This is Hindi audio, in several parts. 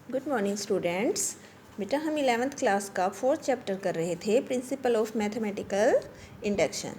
Good morning students. बेटा हम 11th क्लास का 4th चैप्टर कर रहे थे, प्रिंसिपल ऑफ मैथमेटिकल इंडक्शन।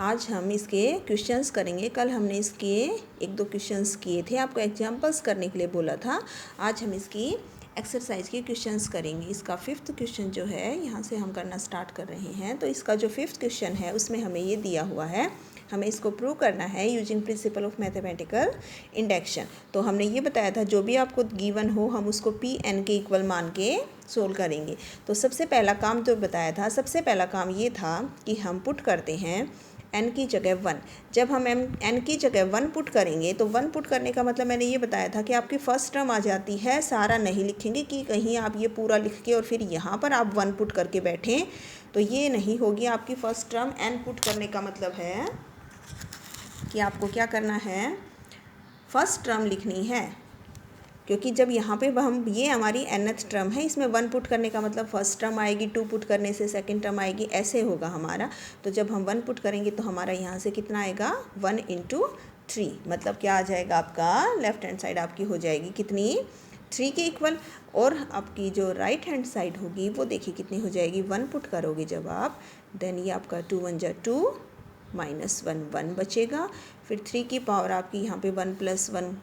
आज हम इसके क्वेश्चंस करेंगे। कल हमने इसके एक दो क्वेश्चंस किए थे, आपको एग्जांपल्स करने के लिए बोला था। आज हम इसकी एक्सरसाइज के क्वेश्चंस करेंगे। इसका 5th क्वेश्चन जो है यहाँ से हम करना स्टार्ट कर रहे हैं। तो इसका जो 5th क्वेश्चन है उसमें हमें ये दिया हुआ है, हमें इसको प्रूव करना है using principal of mathematical induction. तो हमने ये बताया था जो भी आपको गिवन हो हम उसको पी एन के इक्वल मान के सोल्व करेंगे। तो सबसे पहला काम जो बताया था, सबसे पहला काम ये था कि हम पुट करते हैं n की जगह 1। जब हम n की जगह 1 पुट करेंगे तो 1 पुट करने का मतलब मैंने ये बताया था कि आपकी फर्स्ट टर्म आ जाती है। सारा नहीं लिखेंगे कि कहीं आप ये पूरा लिख के और फिर यहाँ पर आप 1 पुट करके बैठें, तो ये नहीं होगी। आपकी फर्स्ट टर्म n पुट करने का मतलब है कि आपको क्या करना है, फर्स्ट टर्म लिखनी है। क्योंकि जब यहाँ पे हम ये हमारी nth टर्म है, इसमें 1 पुट करने का मतलब फर्स्ट टर्म आएगी, 2 पुट करने से सेकंड टर्म आएगी, ऐसे होगा हमारा। तो जब हम 1 पुट करेंगे तो हमारा यहाँ से कितना आएगा, 1 × 3। मतलब क्या आ जाएगा, आपका लेफ्ट हैंड साइड आपकी हो जाएगी कितनी, 3 के इक्वल। और आपकी जो राइट हैंड साइड होगी वो देखिए कितनी हो जाएगी, 1 पुट करोगे जब आप, देन ये आपका 2 × 1 = 2 -1 1 बचेगा। फिर 3 की पावर आपकी यहाँ पे 1 + 1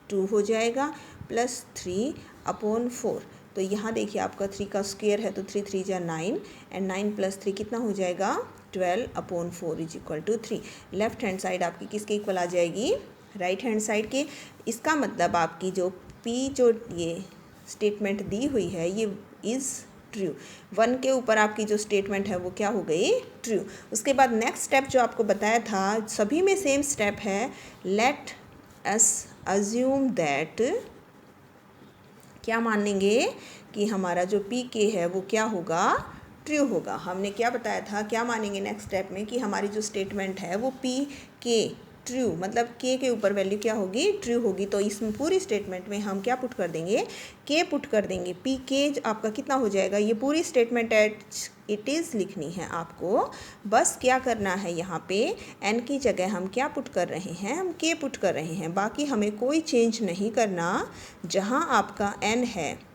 2 हो जाएगा, +3/4। तो यहाँ देखिए आपका 3 का स्क्वायर है तो 3 3 × 9 एंड 9 + 3 कितना हो जाएगा, 12/4 = 3। लेफ्ट हैंड साइड आपकी किसके इक्वल आ जाएगी, राइट हैंड साइड के। इसका मतलब आपकी जो पी जो ये स्टेटमेंट दी हुई है ये इज़ ट्रू। 1 के ऊपर आपकी जो स्टेटमेंट है वो क्या हो गई, ट्रू। उसके बाद नेक्स्ट स्टेप जो आपको बताया था, सभी में सेम स्टेप है, लेट अस अज्यूम दैट, क्या मानेंगे कि हमारा जो पी के है वो क्या होगा, ट्रू होगा। हमने क्या बताया था, क्या मानेंगे नेक्स्ट स्टेप में कि हमारी जो स्टेटमेंट है वो पी के ट्रू, मतलब के ऊपर वैल्यू क्या होगी, ट्रू होगी। तो इस पूरी स्टेटमेंट में हम क्या पुट कर देंगे, के पुट कर देंगे। पी के आपका कितना हो जाएगा, ये पूरी स्टेटमेंट इट इज़ लिखनी है आपको। बस क्या करना है, यहाँ पे एन की जगह हम क्या पुट कर रहे हैं, हम के पुट कर रहे हैं। बाकी हमें कोई चेंज नहीं करना जहाँ आपका एन है।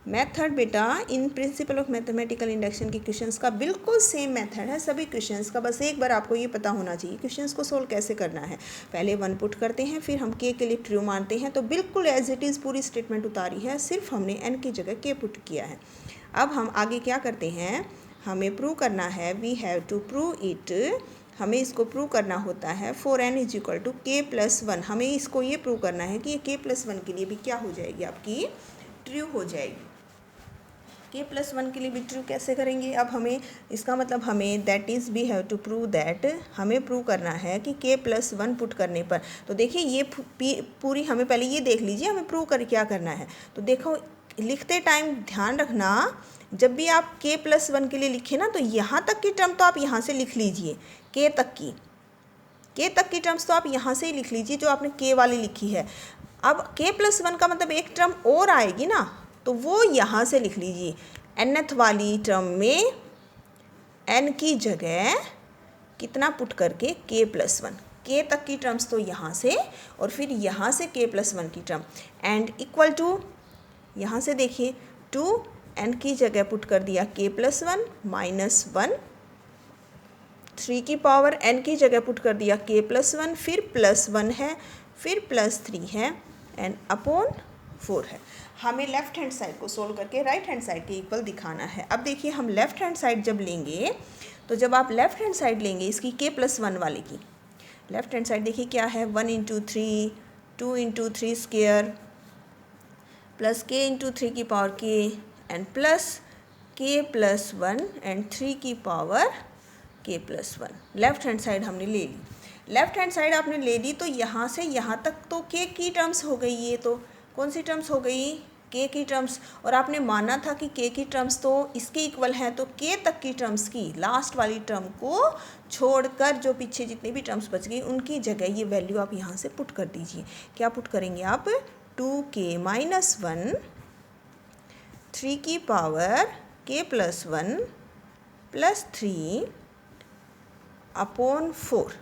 मेथड बेटा in principle of mathematical induction के क्वेश्चंस का बिल्कुल सेम मेथड है सभी क्वेश्चंस का। बस एक बार आपको ये पता होना चाहिए क्वेश्चंस को सोल्व कैसे करना है। पहले 1 पुट करते हैं, फिर हम के लिए ट्रू मानते हैं। तो बिल्कुल एज इट इज़ पूरी स्टेटमेंट उतारी है, सिर्फ हमने एन की जगह के पुट किया है। अब हम आगे क्या करते हैं, हमें प्रूव करना है, we have to prove it. हमें इसको प्रूव करना होता है, फॉर n = k + 1। हमें इसको ये प्रूव करना है कि ये k + 1 के लिए भी क्या हो जाएगी, आपकी ट्रू हो जाएगी। k + 1 के लिए भी ट्रू कैसे करेंगे, अब हमें इसका मतलब हमें that is we have to prove that, हमें प्रूव करना है कि k + 1 पुट करने पर। तो देखिए ये पूरी हमें पहले ये देख लीजिए हमें प्रूव कर क्या करना है। तो देखो लिखते टाइम ध्यान रखना, जब भी आप k + 1 के लिए लिखें ना तो यहाँ तक की टर्म तो आप यहाँ से लिख लीजिए, k तक की टर्म्स तो आप यहाँ से ही लिख लीजिए जो आपने k वाली लिखी है। अब k + 1 का मतलब एक टर्म और आएगी ना, तो वो यहाँ से लिख लीजिए। nth वाली टर्म में n की जगह कितना पुट करके k + 1, k तक की टर्म्स तो यहाँ से, और फिर यहाँ से k + 1 की टर्म, एंड इक्वल टू यहाँ से देखिए 2 n की जगह पुट कर दिया k + 1 -1, 3 की पावर n की जगह पुट कर दिया k + 1, फिर +1 है, फिर +3 है एंड /4 है। हमें लेफ्ट हैंड साइड को सोल्व करके राइट हैंड साइड के इक्वल दिखाना है। अब देखिए हम लेफ्ट हैंड साइड जब लेंगे, तो जब आप लेफ्ट हैंड साइड लेंगे इसकी k + 1 वाले की, लेफ्ट हैंड साइड देखिए क्या है, 1 × 3 2 × 3² प्लस k × 3 की power k and plus k + 1 and 3 की power k + 1। Left hand side हमने ले ली। लेफ्ट हैंड साइड आपने ले ली तो यहाँ से यहाँ तक तो k की टर्म्स हो गई। ये तो कौन सी टर्म्स हो गई, k की टर्म्स। और आपने माना था कि k की टर्म्स तो इसके इक्वल हैं, तो k तक की टर्म्स की लास्ट वाली टर्म को छोड़कर जो पीछे जितनी भी टर्म्स बच गई उनकी जगह ये वैल्यू आप यहाँ से पुट कर दीजिए। क्या पुट करेंगे आप, 2k - 1 3 की पावर k + 1 +3/4,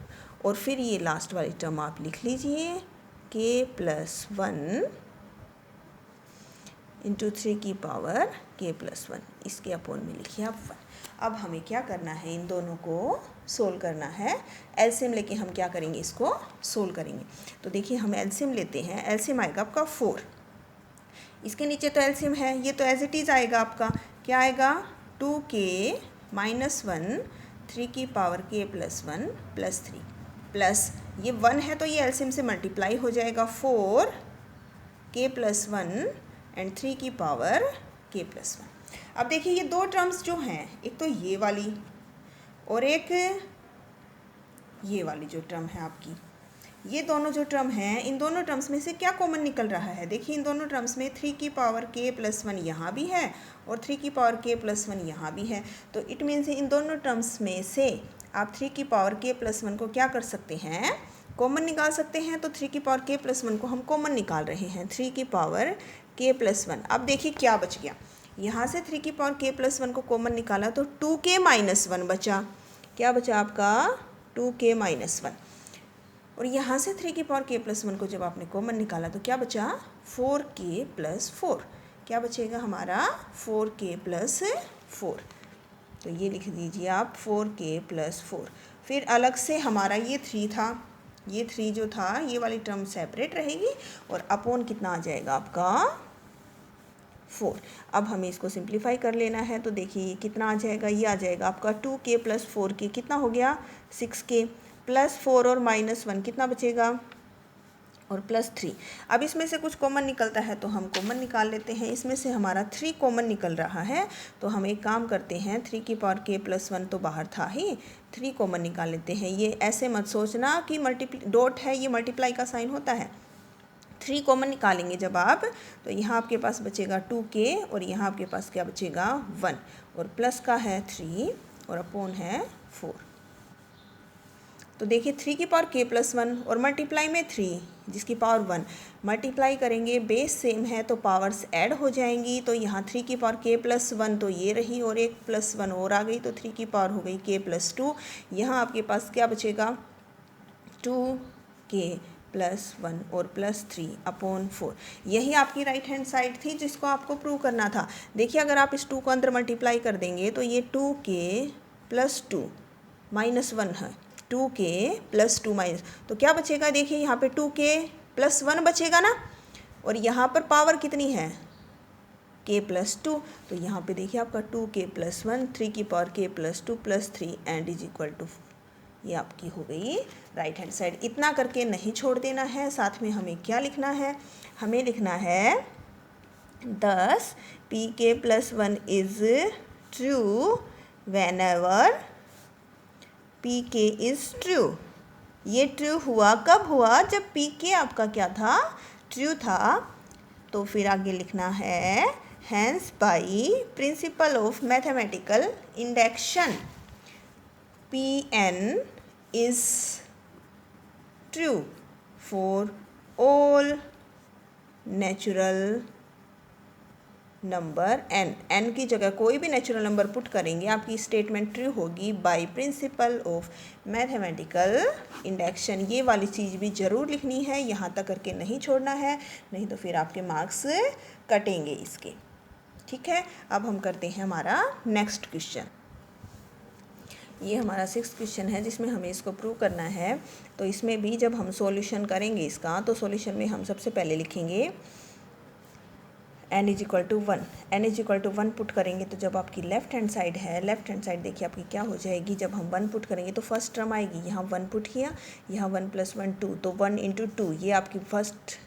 और फिर ये लास्ट वाली टर्म आप लिख लीजिए k + 1 इंटू 3 की पावर k प्लस 1, इसके अपोन में लिखिए आप 1। अब हमें क्या करना है, इन दोनों को सोल्व करना है। एलसीएम लेके हम क्या करेंगे, इसको सोल्व करेंगे। तो देखिए हम एलसीएम लेते हैं, एलसीएम आएगा आपका 4, इसके नीचे तो एलसीएम है, ये तो एज इट इज़ आएगा आपका, क्या आएगा 2k माइनस 1 3 की power k plus 1 plus 3 plus ये 1 है तो ये एलसीएम से मल्टीप्लाई हो जाएगा 4k प्लस 1 एंड 3 की पावर k प्लस 1। अब देखिए ये दो टर्म्स जो हैं, एक तो ये वाली और एक ये वाली जो टर्म है आपकी, ये दोनों जो टर्म हैं, इन दोनों टर्म्स में से क्या कॉमन निकल रहा है। देखिए इन दोनों टर्म्स में 3 की पावर k प्लस 1 यहाँ भी है और 3 की पावर k प्लस 1 यहाँ भी है। तो इट मीन्स इन दोनों टर्म्स में से आप 3 की पावर k प्लस 1 को क्या कर सकते हैं, कॉमन निकाल सकते हैं। तो 3 की पावर k प्लस 1 को हम कॉमन निकाल रहे हैं, 3 की पावर k प्लस 1। अब देखिए क्या बच गया, यहाँ से 3 की पावर k प्लस 1 को कॉमन निकाला तो 2k माइनस 1 बचा। क्या बचा आपका 2k माइनस 1। और यहाँ से 3 की पावर k प्लस 1 को जब आपने कॉमन निकाला तो क्या बचा 4k प्लस 4। क्या बचेगा हमारा 4k प्लस 4। तो ये लिख दीजिए आप 4k प्लस 4। फिर अलग से हमारा ये 3 था, ये 3 जो था ये वाली टर्म सेपरेट रहेगी और अपोन कितना आ जाएगा आपका 4। अब हमें इसको सिंप्लीफाई कर लेना है। तो देखिए ये कितना आ जाएगा, ये आ जाएगा आपका 2k प्लस 4k, कितना हो गया 6k प्लस 4 और माइनस 1 कितना बचेगा और प्लस 3। अब इसमें से कुछ कॉमन निकलता है तो हम कॉमन निकाल लेते हैं। इसमें से हमारा 3 कॉमन निकल रहा है तो हम एक काम करते हैं, 3 की पावर k प्लस 1 तो बाहर था ही, 3 कॉमन निकाल लेते हैं। ये ऐसे मत सोचना कि डॉट है, ये मल्टीप्लाई का साइन होता है। 3 कॉमन निकालेंगे जब आप, तो यहाँ आपके पास बचेगा 2k और यहाँ आपके पास क्या बचेगा 1 और प्लस का है 3 और अपोन है 4। तो देखिए 3 की पावर k प्लस 1 और मल्टीप्लाई में 3 जिसकी पावर 1 मल्टीप्लाई करेंगे, बेस सेम है तो पावर्स ऐड हो जाएंगी। तो यहाँ 3 की पावर k प्लस 1 तो ये रही और एक प्लस 1 और आ गई तो 3 की पावर हो गई k प्लस 2। यहाँ आपके पास क्या बचेगा 2k प्लस 1 और प्लस 3 अपॉन 4। यही आपकी राइट हैंड साइड थी जिसको आपको प्रूव करना था। देखिए अगर आप इस 2 को अंदर मल्टीप्लाई कर देंगे तो ये 2k प्लस 2 माइनस 1 है, 2k प्लस 2 माइनस, तो क्या बचेगा देखिए यहाँ पे 2k प्लस 1 बचेगा ना, और यहाँ पर पावर कितनी है k प्लस 2। तो यहाँ पे देखिए आपका 2k प्लस 1, 3 की power k plus 2 plus 3 and is equal to, ये आपकी हो गई राइट हैंड साइड। इतना करके नहीं छोड़ देना है, साथ में हमें क्या लिखना है, हमें लिखना है thus pk plus 1 is true when ever pk is true. ये ट्रू हुआ कब हुआ, जब pk आपका क्या था ट्रू था। तो फिर आगे लिखना है hence by principle of mathematical induction Pn is true for all natural number n की जगह कोई भी नेचुरल नंबर पुट करेंगे आपकी स्टेटमेंट ट्रू होगी by principle of mathematical induction. ये वाली चीज़ भी ज़रूर लिखनी है, यहाँ तक करके नहीं छोड़ना है, नहीं तो फिर आपके मार्क्स कटेंगे इसके। ठीक है, अब हम करते हैं हमारा नेक्स्ट क्वेश्चन। ये हमारा 6th क्वेश्चन है जिसमें हमें इसको प्रूव करना है। तो इसमें भी जब हम सॉल्यूशन करेंगे इसका, तो सॉल्यूशन में हम सबसे पहले लिखेंगे n is equal to 1। n is equal to 1 put करेंगे तो जब आपकी लेफ्ट हैंड साइड है, लेफ्ट हैंड साइड देखिए आपकी क्या हो जाएगी, जब हम 1 पुट करेंगे तो फर्स्ट टर्म आएगी, यहाँ 1 पुट किया, यहाँ 1 प्लस 1 2, तो 1 इंटू 2 ये आपकी फर्स्ट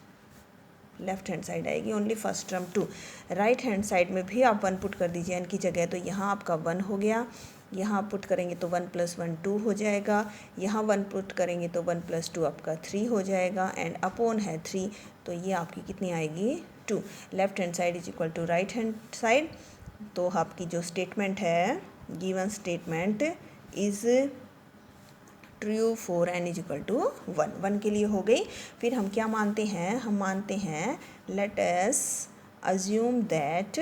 लेफ्ट हैंड साइड आएगी, only first term 2। Right hand side में भी आप 1 पुट कर दीजिए n की जगह, तो यहाँ आपका 1 हो गया, यहाँ पुट करेंगे तो 1 प्लस 1 2 हो जाएगा, यहाँ 1 पुट करेंगे तो 1 प्लस 2 आपका 3 हो जाएगा एंड अपोन है 3, तो ये आपकी कितनी आएगी 2। Left hand side is equal to right hand side. तो आपकी जो स्टेटमेंट है, given statement is true for n is equal to 1 के लिए हो गई। फिर हम क्या मानते हैं, हम मानते हैं let us assume that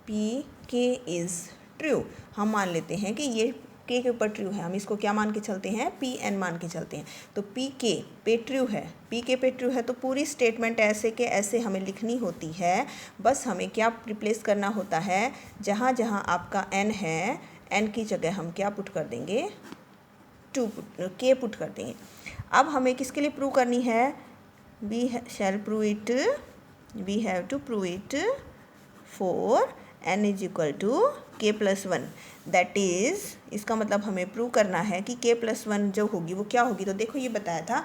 pk is true. हम मान लेते हैं कि ये के ऊपर ट्रू है, हम इसको क्या मान के चलते हैं, पी एन मान के चलते हैं। तो पी के पे ट्रू है, पी के पे ट्रू है, तो पूरी स्टेटमेंट ऐसे के ऐसे हमें लिखनी होती है। बस हमें क्या रिप्लेस करना होता है, जहाँ जहाँ आपका एन है, एन की जगह हम क्या पुट कर देंगे, के पुट कर देंगे। अब हमें किसके लिए प्रूव करनी है, we have to prove it for n is equal to के प्लस वन। दैट इज़, इसका मतलब हमें प्रूव करना है कि के प्लस वन जो होगी वो क्या होगी। तो देखो ये बताया था,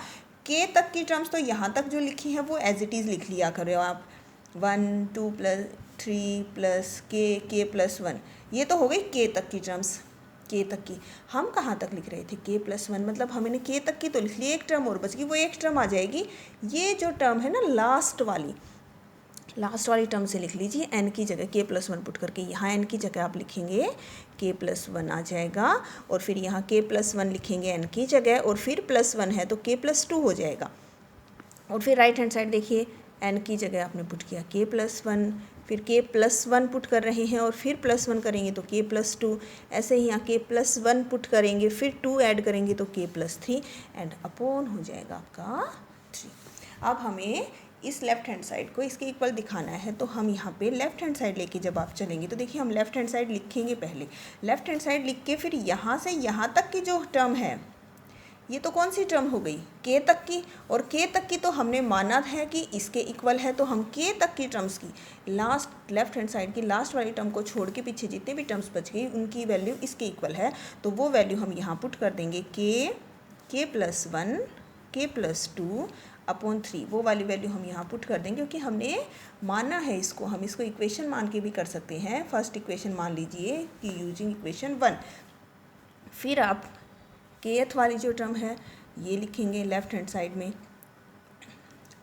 के तक की टर्म्स तो यहाँ तक जो लिखी है वो एज इट इज़ लिख लिया करो आप, 1 2 प्लस 3 प्लस के प्लस वन, ये तो हो गई के तक की टर्म्स। के तक की हम कहाँ तक लिख रहे थे, के प्लस वन, मतलब हमने के तक की तो लिख ली, एक टर्म और बच गई, वो एक टर्म आ जाएगी। ये जो टर्म है ना लास्ट वाली टर्म से लिख लीजिए एन की जगह के प्लस वन पुट करके, यहाँ एन की जगह आप लिखेंगे के प्लस वन आ जाएगा, और फिर यहाँ के प्लस वन लिखेंगे एन की जगह, और फिर प्लस वन है तो के प्लस टू हो जाएगा। और फिर राइट हैंड साइड देखिए, एन की जगह आपने पुट किया के प्लस वन, फिर के प्लस वन पुट कर रहे हैं और फिर प्लस वन करेंगे तो के प्लस टू, ऐसे ही यहाँ के प्लस वन पुट करेंगे फिर टू ऐड करेंगे तो के प्लस थ्री, एंड अपॉन हो जाएगा आपका 3। अब हमें इस लेफ्ट हैंड साइड को इसके इक्वल दिखाना है, तो हम यहाँ पे लेफ्ट हैंड साइड लेके जब आप चलेंगे तो देखिए हम लेफ्ट हैंड साइड लिखेंगे पहले, लेफ्ट हैंड साइड लिख के फिर यहाँ से यहाँ तक की जो टर्म है, ये तो कौन सी टर्म हो गई, के तक की, और के तक की तो हमने माना है कि इसके इक्वल है, तो हम के तक की टर्म्स की लास्ट लेफ्ट हैंड साइड की लास्ट वाली टर्म को छोड़ के पीछे जितने भी टर्म्स बच गई उनकी वैल्यू इसके इक्वल है, तो वो वैल्यू हम यहाँ पुट कर देंगे के plus one, K plus two upon 3, वो वाली वैल्यू हम यहाँ पुट कर देंगे, क्योंकि हमने माना है इसको, हम इसको इक्वेशन मान के भी कर सकते हैं। फर्स्ट इक्वेशन मान लीजिए कि यूजिंग इक्वेशन 1, फिर आप केथ वाली जो टर्म है ये लिखेंगे लेफ्ट हैंड साइड में,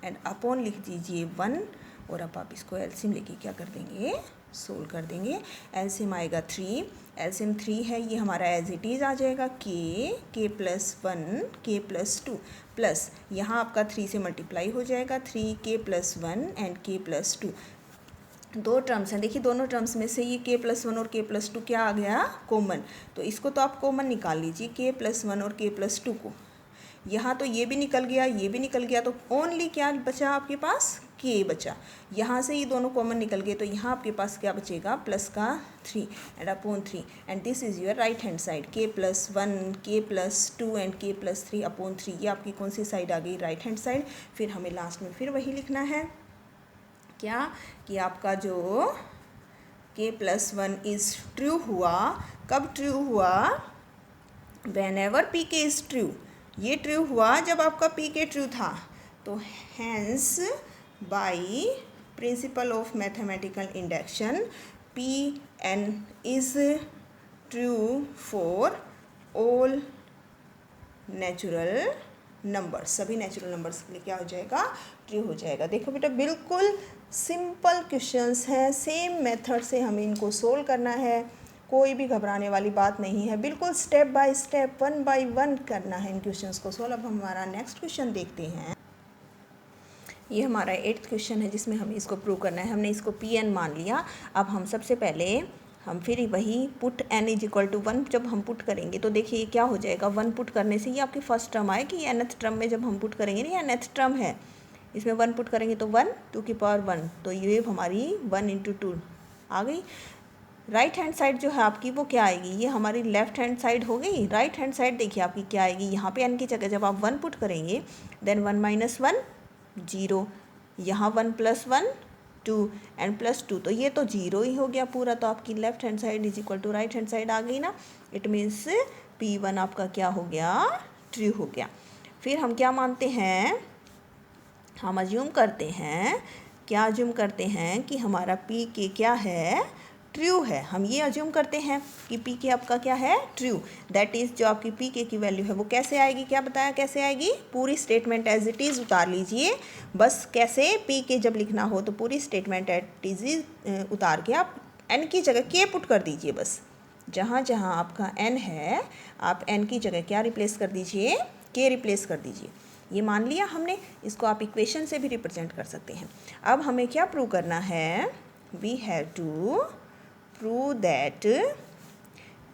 एंड अपॉन लिख दीजिए 1, और अब आप इसको एलसीएम लेके क्या कर देंगे, सोल्व कर देंगे। एलसीएम आएगा 3, एलसीएम 3 है, ये हमारा एज इट इज़ आ जाएगा के plus one, K plus two, plus यहाँ आपका 3 से मल्टीप्लाई हो जाएगा, 3 के प्लस वन एंड के प्लस टू, दो टर्म्स हैं। देखिए दोनों टर्म्स में से ये के प्लस वन और के प्लस टू क्या आ गया, कॉमन, तो इसको तो आप कॉमन निकाल लीजिए, के प्लस वन और के प्लस टू को, यहाँ तो ये भी निकल गया, ये भी निकल गया, तो ओनली क्या बचा आपके पास, के बचा। यहाँ से ये दोनों कॉमन निकल गए, तो यहाँ आपके पास क्या बचेगा, प्लस का 3 and upon 3, and this is your right hand side, के plus one, K plus two and के प्लस 3 अपॉन 3, ये आपकी कौन सी साइड आ गई, राइट हैंड साइड। फिर हमें लास्ट में फिर वही लिखना है, क्या कि आपका जो के प्लस वन इज़ ट्रू हुआ, कब ट्रू हुआ, वेन एवर पी के इज़ ट्रू, ये ट्रू हुआ जब आपका पी के ट्रू था, तो hence by principle of mathematical induction P n is true for all natural number, सभी नेचुरल नंबर्स के लिए क्या हो जाएगा, ट्रू हो जाएगा। देखो बेटा बिल्कुल सिंपल क्वेश्चंस हैं, सेम मेथड से हमें इनको सोल्व करना है, कोई भी घबराने वाली बात नहीं है, बिल्कुल स्टेप बाय स्टेप 1 बाय 1 करना है इन क्वेश्चंस को सोल्व। अब हमारा नेक्स्ट क्वेश्चन देखते हैं, ये हमारा 8th क्वेश्चन है जिसमें हमें इसको प्रूव करना है। हमने इसको पी एन मान लिया, अब हम सबसे पहले हम फिर वही put n is equal to 1 जब हम पुट करेंगे तो देखिए क्या हो जाएगा, 1 पुट करने से ये आपकी फर्स्ट टर्म आएगी, ये nth टर्म में जब हम पुट करेंगे ना, ये nth टर्म है, इसमें 1 पुट करेंगे तो 1 2 की पावर 1, तो ये हमारी 1 इंटू 2 आ गई। राइट हैंड साइड जो है आपकी वो क्या आएगी, ये हमारी लेफ्ट हैंड साइड हो गई। राइट हैंड साइड देखिए आपकी क्या आएगी, यहाँ पे n की जगह जब आप 1 पुट करेंगे देन 1 माइनस 1 0, यहाँ 1 प्लस 1 2 एंड प्लस 2, तो ये तो 0 ही हो गया पूरा, तो आपकी left hand side is equal to right hand side आ गई ना। इट मीन्स P1 आपका क्या हो गया, ट्रू हो गया। फिर हम क्या मानते हैं, हम अज्यूम करते हैं, क्या अज्यूम करते हैं कि हमारा पी के क्या है, ट्रू है। हम ये अज्यूम करते हैं कि पी के आपका क्या है, ट्रू। दैट इज़ जो आपकी पी के की वैल्यू है वो कैसे आएगी, क्या बताया कैसे आएगी, पूरी स्टेटमेंट एज इट इज़ उतार लीजिए। बस कैसे, पी के जब लिखना हो तो पूरी स्टेटमेंट एज इट इज़ उतार के आप एन की जगह के पुट कर दीजिए। बस जहाँ जहाँ आपका एन है आप एन की जगह क्या रिप्लेस कर दीजिए, के रिप्लेस कर दीजिए। ये मान लिया हमने, इसको आप इक्वेशन से भी रिप्रेजेंट कर सकते हैं। अब हमें क्या प्रूव करना है, we have to prove that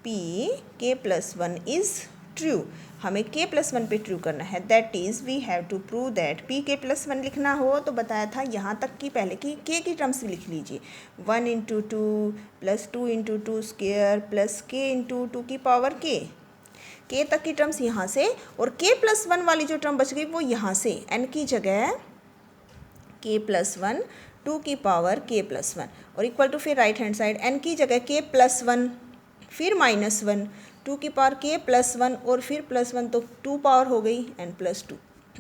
P K plus one is true, हमें के प्लस वन पे ट्रू करना है। That is we have to prove that P K plus one लिखना हो तो बताया था यहाँ तक कि पहले की के की टर्म्स लिख लीजिए, 1 into two plus 2 into two square plus के इंटू टू की पावर के तक की टर्म्स यहाँ से, और के प्लस वन वाली जो टर्म बच गई वो यहाँ से, एन की जगह के प्लस वन टू की पावर के प्लस वन, और इक्वल टू फिर राइट हैंड साइड एन की जगह के प्लस वन फिर माइनस वन टू की पावर के प्लस वन और फिर प्लस वन, तो टू पावर हो गई एन प्लस टू,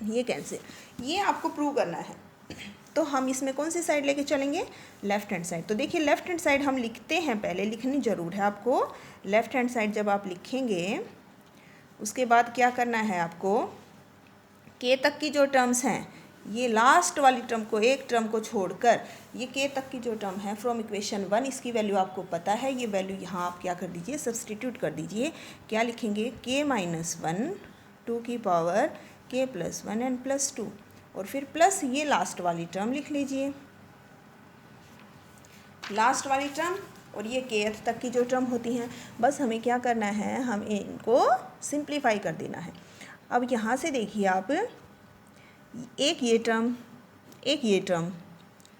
ये कैंसिल। ये आपको प्रूव करना है। तो हम इसमें कौन सी साइड लेके चलेंगे, लेफ्ट हैंड साइड। तो देखिए लेफ्ट हैंड साइड हम लिखते हैं, पहले लिखनी ज़रूर है आपको। लेफ्ट हैंड साइड जब आप लिखेंगे उसके बाद क्या करना है आपको, के तक की जो टर्म्स हैं, ये लास्ट वाली टर्म को, एक टर्म को छोड़कर ये के तक की जो टर्म है फ्रॉम इक्वेशन 1, इसकी वैल्यू आपको पता है। ये वैल्यू यहाँ आप क्या कर दीजिए, सब्सटीट्यूट कर दीजिए। क्या लिखेंगे, के माइनस वन टू की पावर के plus one and plus two, और फिर प्लस ये लास्ट वाली टर्म लिख लीजिए, लास्ट वाली टर्म, और ये के तक की जो टर्म होती हैं। बस हमें क्या करना है, हम इनको सिंप्लीफाई कर देना है। अब यहाँ से देखिए आप, एक ये टर्म एक ये टर्म,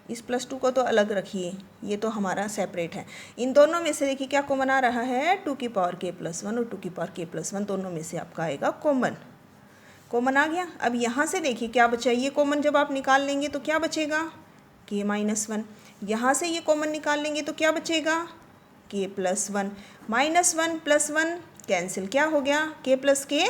इस प्लस टू को तो अलग रखिए, ये तो हमारा सेपरेट है। इन दोनों में से देखिए क्या कॉमन आ रहा है, टू की पावर के प्लस वन और टू की पावर के प्लस वन, दोनों में से आपका आएगा कॉमन। कॉमन आ गया। अब यहाँ से देखिए क्या बचा, ये कॉमन जब आप निकाल लेंगे तो क्या बचेगा, के माइनस वन। यहाँ से ये कॉमन निकाल लेंगे तो क्या बचेगा, के plus one. Minus one plus one cancel, क्या हो गया, के प्लस के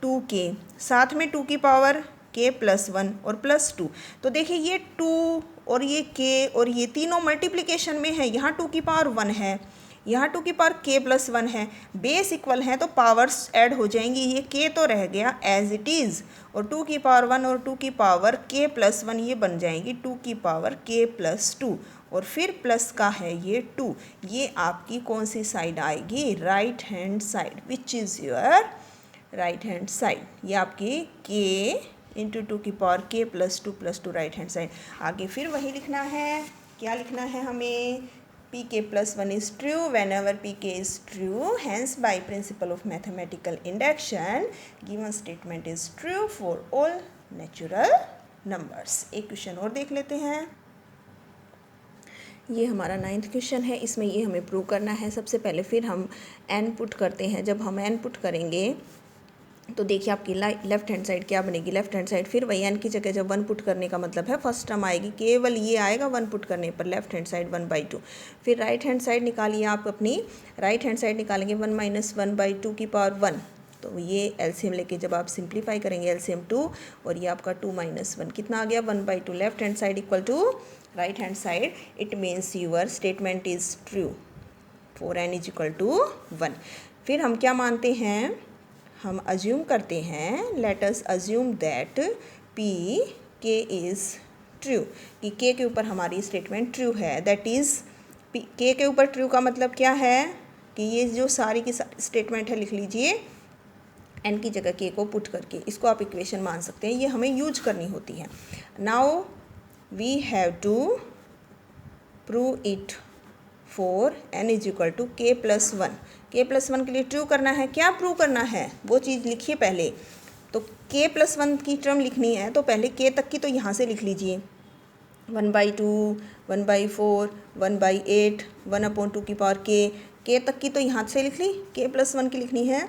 टू के, साथ में टू की पावर के प्लस वन और प्लस टू। तो देखिए ये टू और ये के और ये तीनों मल्टीप्लिकेशन में है, यहाँ टू की पावर वन है, यहाँ टू की पावर के प्लस वन है, बेस इक्वल है तो पावर्स ऐड हो जाएंगी। ये के तो रह गया एज इट इज़, और टू की पावर वन और टू की पावर के प्लस वन ये बन जाएंगी टू की पावर के प्लस टू, और फिर प्लस का है ये टू। ये आपकी कौन सी साइड आएगी, right hand side, which is your right hand side. ये आपकी के इंटू टू की पावर के plus two right hand side. आगे फिर वही लिखना है, क्या लिखना है हमें, P K plus one is true whenever P के is true, hence by principle of mathematical induction given statement is true for all natural numbers. एक क्वेश्चन और देख लेते हैं। ये हमारा 9th क्वेश्चन है, इसमें ये हमें प्रूव करना है। सबसे पहले फिर हम एन पुट करते हैं। जब हम एन पुट करेंगे तो देखिए आपकी लेफ्ट हैंड साइड क्या बनेगी, लेफ्ट हैंड साइड फिर वही एन की जगह जब वन पुट करने का मतलब है फर्स्ट टर्म आएगी, केवल ये आएगा वन पुट करने पर, लेफ्ट हैंड साइड 1/2। फिर राइट हैंड साइड निकालिए आप अपनी, राइट हैंड साइड निकालेंगे 1 माइनस 1/2 की पावर 1, तो ये एलसीएम लेके जब आप सिंप्लीफाई करेंगे एलसीएम 2, और ये आपका 2 माइनस 1 कितना आ गया 1/2, left hand side equal to right hand side. It means your statement is true for n is equal to 1। फिर हम क्या मानते हैं, हम अज्यूम करते हैं, let us assume that P के इज़ ट्रू, कि के के ऊपर हमारी स्टेटमेंट ट्रू है। दैट इज़ के के ऊपर ट्रू का मतलब क्या है कि ये जो सारी की स्टेटमेंट है लिख लीजिए एन की जगह के को पुट करके, इसको आप इक्वेशन मान सकते हैं, ये हमें यूज करनी होती है। Now we have to prove it for n is equal to के plus one. K plus one के लिए ट्रू करना है, क्या प्रूव करना है वो चीज़ लिखिए पहले। तो के प्लस वन की टर्म लिखनी है तो पहले के तक की तो यहाँ से लिख लीजिए, 1/2, 1/4, 1/8, 1/2 की पावर के तक की तो यहाँ से लिख ली। के प्लस वन की लिखनी है,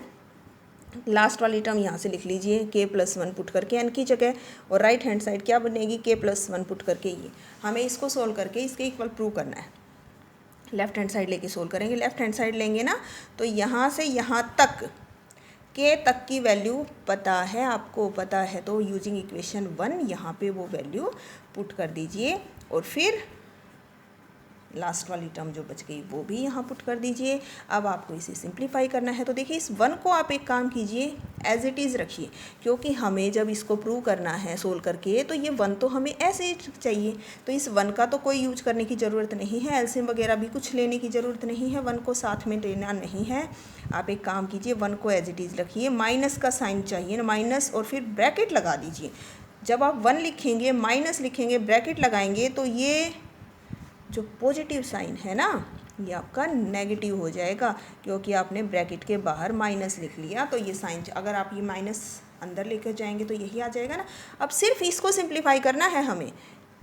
लास्ट वाली टर्म यहाँ से लिख लीजिए के प्लस वन पुट करके एन की जगह, और राइट हैंड साइड क्या बनेगी, के प्लस वन पुट करके। ये हमें इसको सोल्व करके इसके इक्वल प्रूव करना है। लेफ्ट हैंड साइड लेके सोल्व करेंगे, लेफ्ट हैंड साइड लेंगे ना तो यहाँ से यहाँ तक के तक की वैल्यू पता है, आपको पता है, तो यूजिंग इक्वेशन 1 यहाँ पे वो वैल्यू पुट कर दीजिए, और फिर लास्ट वाली टर्म जो बच गई वो भी यहाँ पुट कर दीजिए। अब आपको इसे सिंप्लीफाई करना है, तो देखिए इस 1 को आप एक काम कीजिए एज इट इज़ रखिए, क्योंकि हमें जब इसको प्रूव करना है सोल्व करके तो ये 1 तो हमें ऐसे ही चाहिए, तो इस 1 का तो कोई यूज करने की ज़रूरत नहीं है, एलसीएम वगैरह भी कुछ लेने की ज़रूरत नहीं है, 1 को साथ में लेना नहीं है। आप एक काम कीजिए 1 को एज इट इज़ रखिए, माइनस का साइन चाहिए ना, माइनस, और फिर ब्रैकेट लगा दीजिए। जब आप 1 लिखेंगे माइनस लिखेंगे ब्रैकेट लगाएंगे तो ये जो पॉजिटिव साइन है ना ये आपका नेगेटिव हो जाएगा, क्योंकि आपने ब्रैकेट के बाहर माइनस लिख लिया। तो ये साइन, अगर आप ये माइनस अंदर लेकर जाएंगे तो यही आ जाएगा ना। अब सिर्फ इसको सिंप्लीफाई करना है हमें,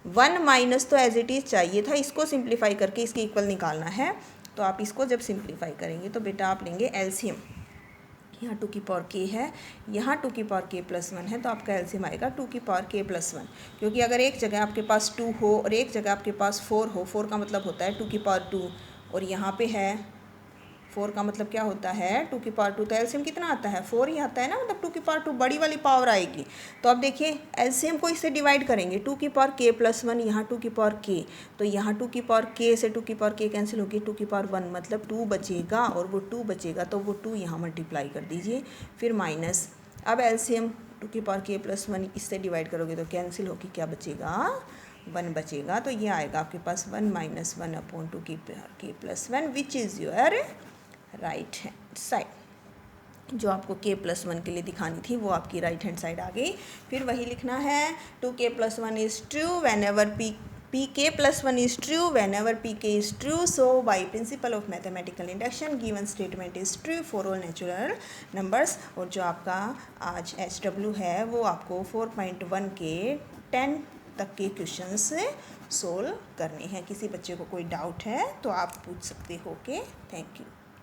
1 माइनस तो एज इट इज़ चाहिए था, इसको सिंप्लीफाई करके इसके इक्वल निकालना है। तो आप इसको जब सिंप्लीफाई करेंगे तो बेटा आप लेंगे एलसीएम। यहाँ 2 की पावर k है, यहाँ 2 की पावर k प्लस 1 है, तो आपका एलसीएम आएगा 2 की पावर k प्लस 1। क्योंकि अगर एक जगह आपके पास 2 हो और एक जगह आपके पास 4 हो, 4 का मतलब होता है 2 की पावर 2, और यहाँ पे है 4 का मतलब क्या होता है 2 की पावर 2, तो एलसीएम कितना आता है 4 ही आता है ना, मतलब 2 की पावर 2 बड़ी वाली पावर आएगी। तो अब देखिए एलसीएम को इससे डिवाइड करेंगे, 2 की पावर k प्लस 1, यहाँ 2 की पावर k, तो यहाँ 2 की पावर k से 2 की पावर k कैंसिल होगी, 2 की पावर 1 मतलब 2 बचेगा, और वो 2 बचेगा तो वो 2 यहाँ मल्टीप्लाई कर दीजिए, फिर माइनस। अब एलसीएम 2 की पावर k प्लस 1 इससे डिवाइड करोगे तो कैंसिल होगी, क्या बचेगा 1 बचेगा। तो ये आएगा आपके पास 1 माइनस 1 अपॉन 2 की power k plus 1 which is your right hand side. जो आपको k प्लस 1 के लिए दिखानी थी वो आपकी राइट हैंड साइड आ गई। फिर वही लिखना है 2k plus 1 is true when ever pk plus 1 is true whenever pk is true. So by principle of mathematical induction given statement is true for all natural numbers। और जो आपका आज HW है वो आपको 4.1 के 10 तक के क्वेश्चंस सोल्व करने हैं। किसी बच्चे को कोई डाउट है तो आप पूछ सकते हो। Okay, thank you.